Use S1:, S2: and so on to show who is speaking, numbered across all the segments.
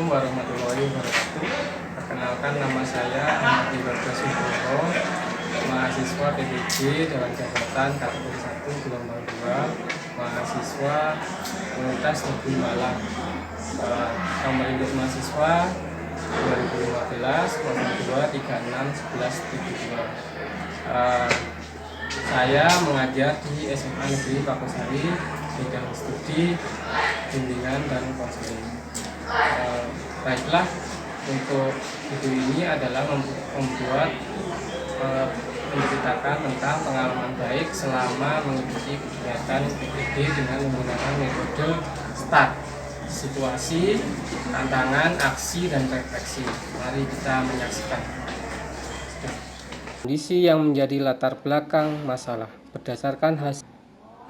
S1: Assalamualaikum warahmatullahi wabarakatuh. Perkenalkan, nama saya Ahmad Ibadah Subowo, mahasiswa PPJ Dewan Jabatan Kategori 1 Gelombang 2, mahasiswa Universitas Negeri Malang. Nomor induk mahasiswa 2015 02 36 11 72. Saya mengajar di SMA Negeri Pakosari, bidang studi bimbingan dan konseling. Baiklah, untuk video ini adalah membuat menceritakan tentang pengalaman baik selama mengikuti kegiatan PPD dengan menggunakan metode STAR: situasi, tantangan, aksi, dan refleksi. Mari kita menyaksikan. Kondisi yang menjadi latar belakang masalah berdasarkan hasil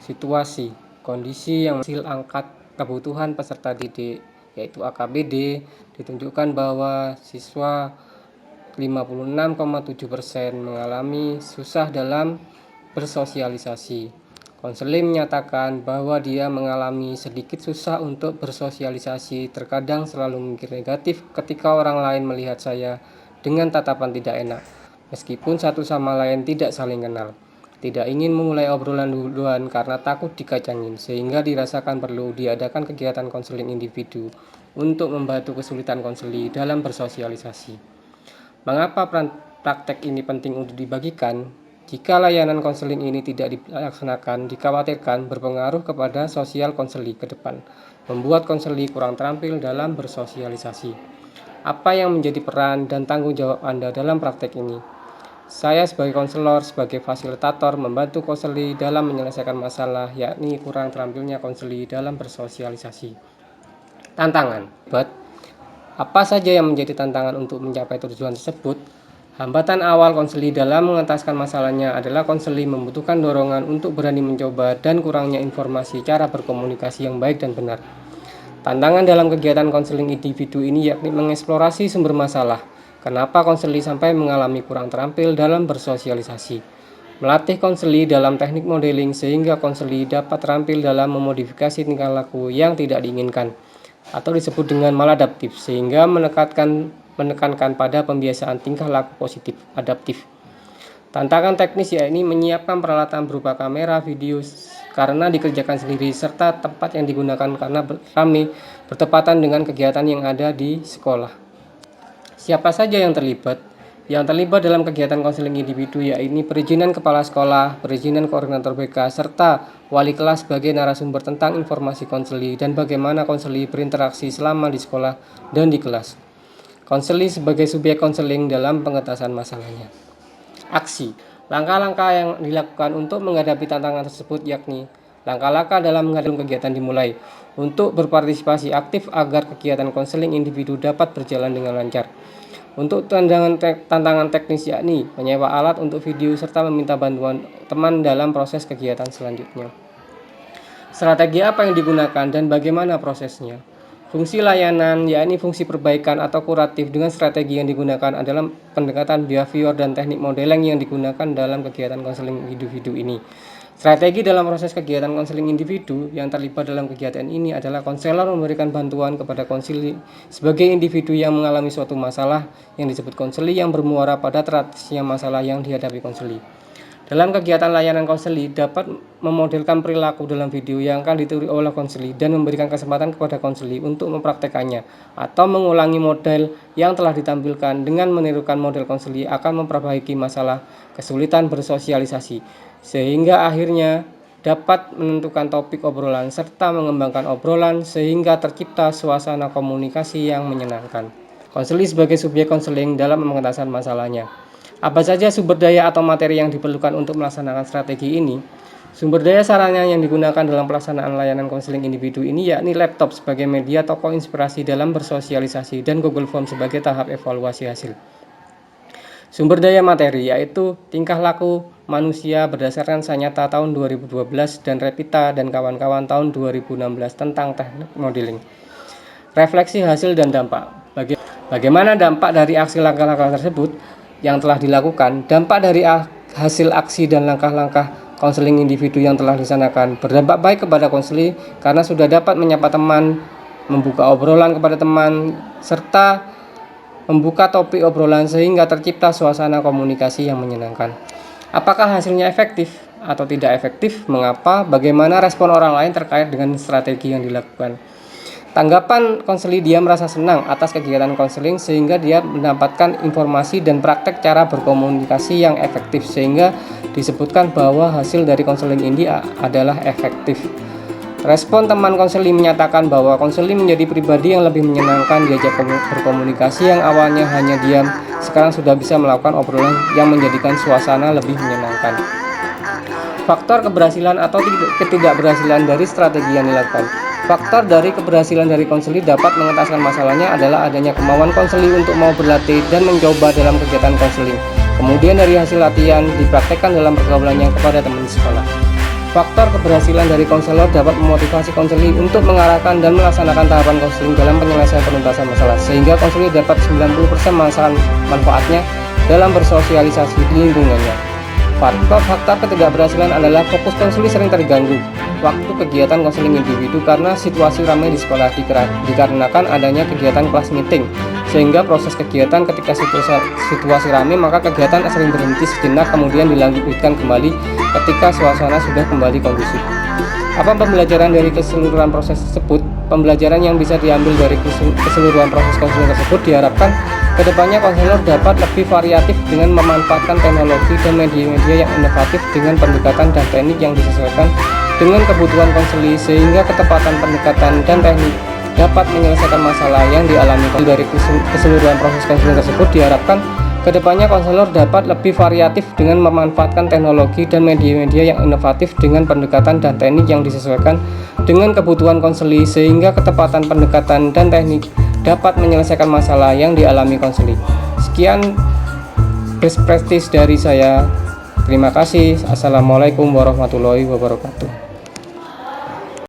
S1: situasi, kondisi yang hasil angkat kebutuhan peserta didik, yaitu AKBD, ditunjukkan bahwa siswa 56,7% mengalami susah dalam bersosialisasi. Konseling menyatakan bahwa dia mengalami sedikit susah untuk bersosialisasi, terkadang selalu memikir negatif ketika orang lain melihat saya dengan tatapan tidak enak, meskipun satu sama lain tidak saling kenal. Tidak ingin memulai obrolan duluan karena takut dikacangin, sehingga dirasakan perlu diadakan kegiatan konseling individu untuk membantu kesulitan konseli dalam bersosialisasi. Mengapa praktek ini penting untuk dibagikan? Jika layanan konseling ini tidak dilaksanakan, dikhawatirkan berpengaruh kepada sosial konseli ke depan, membuat konseli kurang terampil dalam bersosialisasi. Apa yang menjadi peran dan tanggung jawab Anda dalam praktek ini? Saya sebagai konselor, sebagai fasilitator, membantu konseli dalam menyelesaikan masalah, yakni kurang terampilnya konseli dalam bersosialisasi. Tantangan. Apa saja yang menjadi tantangan untuk mencapai tujuan tersebut? Hambatan awal konseli dalam mengentaskan masalahnya adalah konseli membutuhkan dorongan untuk berani mencoba dan kurangnya informasi cara berkomunikasi yang baik dan benar. Tantangan dalam kegiatan konseling individu ini yakni mengeksplorasi sumber masalah. Kenapa konseli sampai mengalami kurang terampil dalam bersosialisasi? Melatih konseli dalam teknik modeling sehingga konseli dapat terampil dalam memodifikasi tingkah laku yang tidak diinginkan atau disebut dengan maladaptif, sehingga menekankan pada pembiasaan tingkah laku positif adaptif. Tantangan teknis yakni menyiapkan peralatan berupa kamera, video karena dikerjakan sendiri, serta tempat yang digunakan karena ramai bertepatan dengan kegiatan yang ada di sekolah. Siapa saja yang terlibat? Yang terlibat dalam kegiatan konseling individu yakni perizinan kepala sekolah, perizinan koordinator BK, serta wali kelas sebagai narasumber tentang informasi konseli dan bagaimana konseli berinteraksi selama di sekolah dan di kelas. Konseli sebagai subjek konseling dalam pengentasan masalahnya. Aksi. Langkah-langkah yang dilakukan untuk menghadapi tantangan tersebut yakni langkah-langkah dalam menghadapi kegiatan dimulai untuk berpartisipasi aktif agar kegiatan konseling individu dapat berjalan dengan lancar. Untuk tantangan teknis yakni menyewa alat untuk video serta meminta bantuan teman dalam proses kegiatan selanjutnya. Strategi apa yang digunakan dan bagaimana prosesnya? Fungsi layanan yakni fungsi perbaikan atau kuratif dengan strategi yang digunakan adalah pendekatan behavior dan teknik modeling yang digunakan dalam kegiatan konseling individu ini. Strategi dalam proses kegiatan konseling individu yang terlibat dalam kegiatan ini adalah konselor memberikan bantuan kepada konseli sebagai individu yang mengalami suatu masalah yang disebut konseli yang bermuara pada tratasnya masalah yang dihadapi konseli. Dalam kegiatan layanan konseli dapat memodelkan perilaku dalam video yang akan ditiru oleh konseli dan memberikan kesempatan kepada konseli untuk mempraktekannya atau mengulangi model yang telah ditampilkan. Dengan menirukan model konseli akan memperbaiki masalah kesulitan bersosialisasi, sehingga akhirnya dapat menentukan topik obrolan serta mengembangkan obrolan sehingga tercipta suasana komunikasi yang menyenangkan. Konseli sebagai subjek konseling dalam pengentasan masalahnya. Apa saja sumber daya atau materi yang diperlukan untuk melaksanakan strategi ini? Sumber daya sarana yang digunakan dalam pelaksanaan layanan konseling individu ini yakni laptop sebagai media tokoh inspirasi dalam bersosialisasi dan Google Form sebagai tahap evaluasi hasil. Sumber daya materi yaitu tingkah laku manusia berdasarkan Sanyata tahun 2012 dan Repita dan kawan-kawan tahun 2016 tentang teknik modeling. Refleksi hasil dan dampak. Bagaimana dampak dari aksi langkah-langkah tersebut yang telah dilakukan? Dampak dari hasil aksi dan langkah-langkah konseling individu yang telah dilaksanakan berdampak baik kepada konseli karena sudah dapat menyapa teman membuka obrolan kepada teman, serta membuka topik obrolan sehingga tercipta suasana komunikasi yang menyenangkan. Apakah hasilnya efektif atau tidak efektif? Mengapa? Bagaimana respon orang lain terkait dengan strategi yang dilakukan? Tanggapan konseling, dia merasa senang atas kegiatan konseling sehingga dia mendapatkan informasi dan praktek cara berkomunikasi yang efektif, sehingga disebutkan bahwa hasil dari konseling ini adalah efektif. Respon teman konseling menyatakan bahwa konseling menjadi pribadi yang lebih menyenangkan, diajak berkomunikasi yang awalnya hanya diam, sekarang sudah bisa melakukan obrolan yang menjadikan suasana lebih menyenangkan. Faktor keberhasilan atau ketidakberhasilan dari strategi yang dilakukan. Faktor dari keberhasilan dari konseling dapat mengentaskan masalahnya adalah adanya kemauan konseling untuk mau berlatih dan mencoba dalam kegiatan konseling. Kemudian dari hasil latihan dipraktekkan dalam pergaulannya kepada teman sekolah. Faktor keberhasilan dari konselor dapat memotivasi konseling untuk mengarahkan dan melaksanakan tahapan konseling dalam penyelesaian penuntasan masalah, sehingga konseling dapat 90% manfaatnya dalam bersosialisasi di lingkungannya. Faktor ketidakberhasilan adalah fokus konseling sering terganggu waktu kegiatan konseling individu karena situasi ramai di sekolah, dikarenakan adanya kegiatan kelas meeting, sehingga proses kegiatan ketika situasi ramai maka kegiatan sering berhenti sejenak kemudian dilanjutkan kembali ketika suasana sudah kembali kondusif. Apa pembelajaran dari keseluruhan proses tersebut? Pembelajaran yang bisa diambil dari keseluruhan proses konseling tersebut diharapkan kedepannya konselor dapat lebih variatif dengan memanfaatkan teknologi dan media-media yang inovatif dengan pendekatan dan teknik yang disesuaikan dengan kebutuhan konseling, sehingga ketepatan pendekatan dan teknik dapat menyelesaikan masalah yang dialami. Dari keseluruhan proses konseling tersebut diharapkan kedepannya konselor dapat lebih variatif dengan memanfaatkan teknologi dan media-media yang inovatif dengan pendekatan dan teknik yang disesuaikan dengan kebutuhan konseling, sehingga ketepatan pendekatan dan teknik dapat menyelesaikan masalah yang dialami konseling. Sekian best practice dari saya. Terima kasih. Assalamualaikum warahmatullahi wabarakatuh.